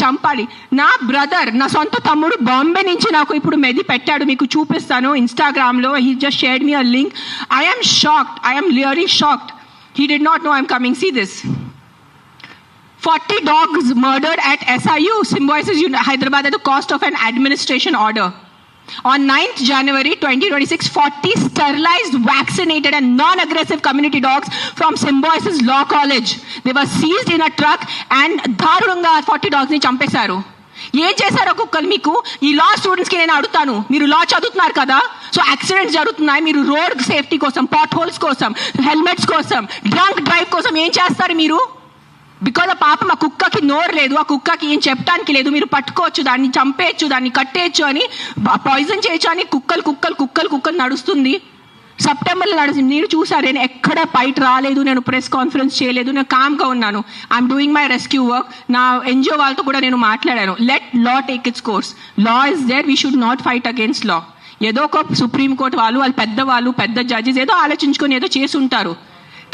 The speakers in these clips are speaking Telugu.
చంపాలి. నా బ్రదర్, నా సొంత తమ్ముడు బాంబే నుంచి నాకు ఇప్పుడు మెది పెట్టాడు, మీకు చూపిస్తాను ఇన్స్టాగ్రామ్లో. He just shared me a link. I am shocked. I am really shocked. He did not know I'm coming. See this. 40 dogs murdered at SIU, Symbiosis Hyderabad at the cost of an administration order. On 9th January 2026, 40 sterilized, vaccinated and non-aggressive community dogs from Symbiosis Law College. They were seized in a truck and దారుణంగా 40 dogs ని చంపేశారు. ఏం చేశారు ఒక్కొక్కరు? మీకు ఈ లా స్టూడెంట్స్కి నేను అడుగుతాను, మీరు లా చదువుతున్నారు కదా, సో యాక్సిడెంట్స్ జరుగుతున్నాయి, మీరు రోడ్ సేఫ్టీ కోసం, పాట్ హోల్స్ కోసం, హెల్మెట్స్ కోసం, డ్రంక్ డ్రైవ్ కోసం ఏం చేస్తారు మీరు? బికాజ్ ఆ పాపం ఆ కుక్కకి నోరు లేదు, ఆ కుక్కకి ఏం చెప్పడానికి లేదు, మీరు పట్టుకోవచ్చు, దాన్ని చంపేయచ్చు, దాన్ని కట్టేయచ్చు అని, పాయిజన్ చేయొచ్చు అని కుక్కలు నడుస్తుంది. సెప్టెంబర్లో నడుస్తుంది. నేను చూసాను, నేను ఎక్కడ బయట రాలేదు, నేను ప్రెస్ కాన్ఫరెన్స్ చేయలేదు, నేను కామ్గా ఉన్నాను. I'm doing my rescue work. నా ఎన్జిఓ వాళ్ళతో కూడా నేను మాట్లాడాను. Let law take its course. Law is there, we should not fight against law. ఏదో ఒక సుప్రీంకోర్టు వాళ్ళు పెద్దవాళ్ళు, పెద్ద జడ్జెస్ ఏదో ఆలోచించుకొని ఏదో చేసి ఉంటారు.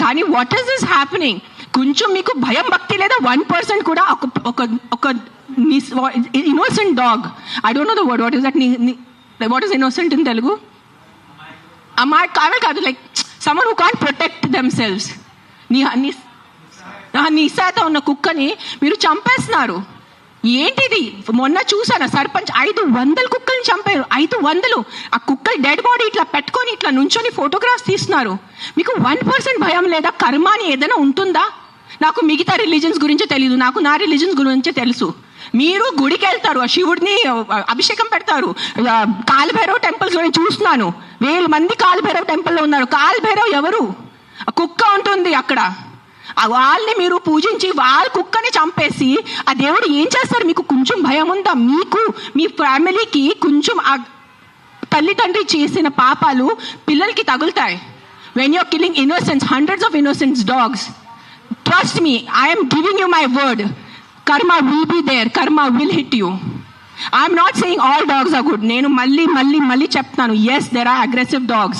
కానీ వాట్ ఈస్ దిస్ హ్యాపెనింగ్? కొంచెం మీకు భయం భక్తి లేదా? 1% కూడా ఒక innocent dog, I don't know the word, what is that, what is innocent in Telugu? కాదు, like someone who can't protect themselves. నిస్సాత ఉన్న కుక్కని మీరు చంపేస్తున్నారు. ఏంటిది? మొన్న చూసాను, సర్పంచ్ 500 కుక్కల్ని చంపారు. 500. ఆ కుక్కలు డెడ్ బాడీ ఇట్లా పెట్టుకొని ఇట్లా నుంచొని ఫోటోగ్రాఫ్స్ తీస్తున్నారు. మీకు 1% భయం లేదా? కర్మ అని ఏదైనా ఉంటుందా? నాకు మిగతా రిలీజన్స్ గురించి తెలియదు, నాకు నా రిలీజన్స్ గురించి తెలుసు. మీరు గుడికి వెళ్తారు, ఆ శివుడిని అభిషేకం పెడతారు. కాలభైరవ్ టెంపుల్స్లో నేను చూస్తున్నాను, 1000 మంది కాలభైరవ్ టెంపుల్లో ఉన్నారు. కాలభైరవ్ ఎవరు? కుక్క ఉంటుంది అక్కడ. వాళ్ళని మీరు పూజించి వాళ్ళ కుక్కని చంపేసి ఆ దేవుడు ఏం చేస్తారు? మీకు కొంచెం భయం ఉందా? మీకు, మీ ఫ్యామిలీకి కొంచెం ఆ తల్లిదండ్రి చేసిన పాపాలు పిల్లలకి తగులుతాయి. When you're killing innocence, hundreds of innocent dogs, trust me, I am giving you my word, karma will be there, karma will hit you. I am not saying all dogs are good. నేను మళ్ళీ చెప్తాను, yes there are aggressive dogs.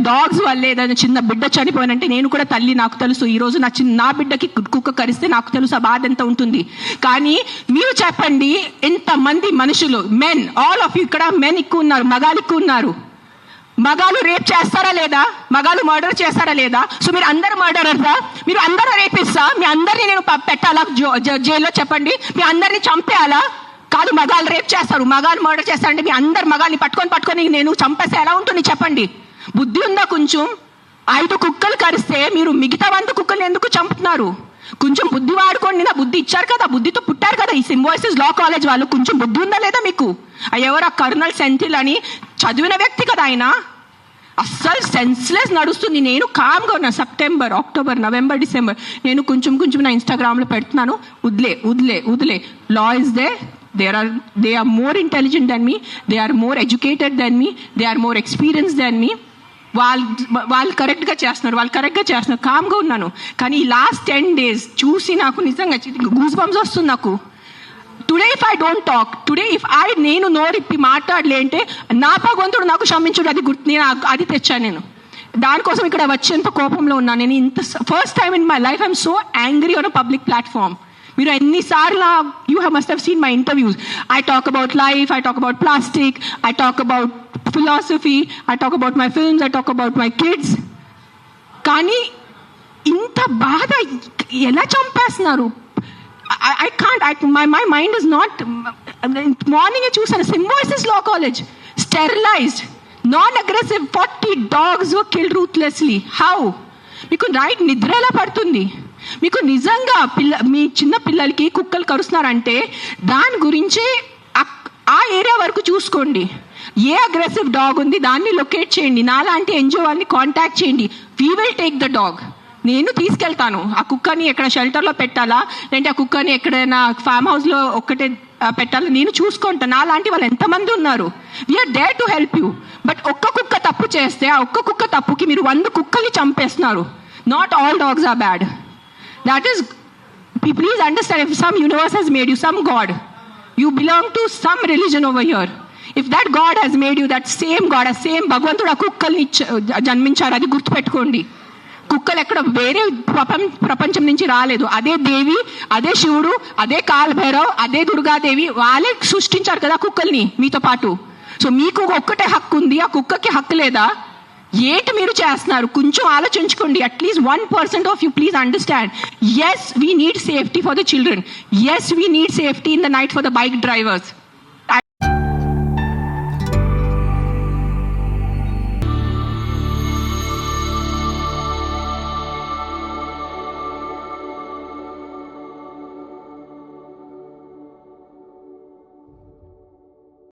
Dogs వల్లే ఏదైనా చిన్న బిడ్డ చనిపోయినంటే, నేను కూడా తల్లి, నాకు తెలుసు. ఈరోజు నా బిడ్డకి కుక్క కరిస్తే నాకు తెలుసు ఆ బాధ ఎంత ఉంటుంది. కానీ మీరు చెప్పండి, ఇంతమంది మనుషులు, మెన్, ఆల్ ఆఫ్ యూ, ఇక్కడ మెన్ ఎక్కువ ఉన్నారు, మగాలు ఎక్కువ ఉన్నారు. మగాలు రేప్ చేస్తారా లేదా? మగాలు మర్డర్ చేస్తారా లేదా? సో మీరు అందరు మర్డరర్సా? మీరు అందరూ రేపిస్తా? మీ అందరినీ నేను పెట్టాలా జైల్లో? చెప్పండి, మీ అందరినీ చంపేయాలా? కాదు, మగాలు రేప్ చేస్తారు, మగాలు మర్డర్ చేస్తారంటే మీ అందరు మగాల్ని పట్టుకొని నేను చంపేస్తే ఎలా ఉంటుంది చెప్పండి? బుద్ధి ఉందా కొంచెం? 5 కుక్కలు కరిస్తే మీరు మిగతా 100 కుక్కల్ని ఎందుకు చంపుతున్నారు? కొంచెం బుద్ధి వాడుకోండి. నా బుద్ధి ఇచ్చారు కదా, బుద్ధితో పుట్టారు కదా ఈ సింబాయిసిస్ లా కాలేజ్ వాళ్ళు. కొంచెం బుద్ధి ఉందా లేదా మీకు? ఎవరు? కర్నల్ సెంథిల్ అని చదివిన వ్యక్తి కదా ఆయన. అస్సలు సెన్స్లెస్ నడుస్తుంది. నేను కామ్గా ఉన్నా. సెప్టెంబర్, అక్టోబర్, నవంబర్, డిసెంబర్ నేను కొంచెం నా ఇన్స్టాగ్రామ్లో పెడుతున్నాను. వదిలే. Law is they. They are more intelligent than me. They are more educated than me. They are more experienced than me. వాళ్ళు కరెక్ట్గా చేస్తున్నారు, కామ్గా ఉన్నాను. కానీ ఈ లాస్ట్ 10 days చూసి నాకు నిజంగా గూస్ బంప్స్ వస్తుంది నాకు. Today if I don't talk, నేను నోరిప్పి మాట్లాడలే అంటే నా భగవంతుడు నాకు క్షమించుడు, అది నేను అది తెచ్చాను. నేను దానికోసం ఇక్కడ వచ్చేంత కోపంలో ఉన్నాను. నేను first time in my life I'm so angry on a public platform. మీరు ఎన్నిసార్లు you must have seen my interviews. I talk about life, I talk about plastic, I talk about philosophy, I talk about my films, I talk about my kids. కానీ ఇంత బాధ ఎలా చంపేస్తున్నారు? I can't, my mind is not. మార్నింగే చూసాను, సింబాయిసిస్ law college sterilised, non-aggressive 40 dogs were killed ruthlessly. How? మీకు నైట్ నిద్ర ఎలా పడుతుంది? మీకు నిజంగా మీ చిన్న పిల్లలకి కుక్కలు కరుస్తున్నారంటే దాని గురించి ఆ ఏరియా వరకు చూసుకోండి. ఏ అగ్రెసివ్ డాగ్ ఉంది దాన్ని లొకేట్ చేయండి. నాలాంటి ఎన్జిఓ వాళ్ళని కాంటాక్ట్ చేయండి. We will take the dog. నేను తీసుకెళ్తాను. ఆ కుక్కని ఎక్కడ షెల్టర్లో పెట్టాలా, లేదంటే ఆ కుక్కని ఎక్కడైనా ఫామ్ హౌస్లో ఒక్కటే పెట్టాలా, నేను చూసుకుంటాను. నాలాంటి వాళ్ళు ఎంతమంది ఉన్నారు. We're there to help you. But ఒక్క కుక్క తప్పు చేస్తే ఆ ఒక్క కుక్క తప్పుకి మీరు 100 కుక్కల్ని చంపేస్తున్నారు. Not all dogs are bad. That is, please understand, if some universe has made you, some God, you belong to some religion over here. If that God has made you, that same God, a same భగవంతుడు ఆ కుక్కల్ని జన్మించారు, అది గుర్తుపెట్టుకోండి. కుక్కలు ఎక్కడ వేరే ప్రపంచం నుంచి రాలేదు. అదే దేవి, అదే శివుడు, అదే కాల్ భైరవ్, అదే దుర్గాదేవి వాళ్ళే సృష్టించారు కదా కుక్కల్ని మీతో పాటు. సో మీకు ఒక్కటే హక్కు ఉంది, ఆ కుక్కకి హక్కు లేదా? ఏంటి మీరు చేస్తున్నారు? కొంచెం ఆలోచించుకోండి. At least 1% of you please understand. Yes we need safety for the children. Yes we need safety in the night for the bike drivers.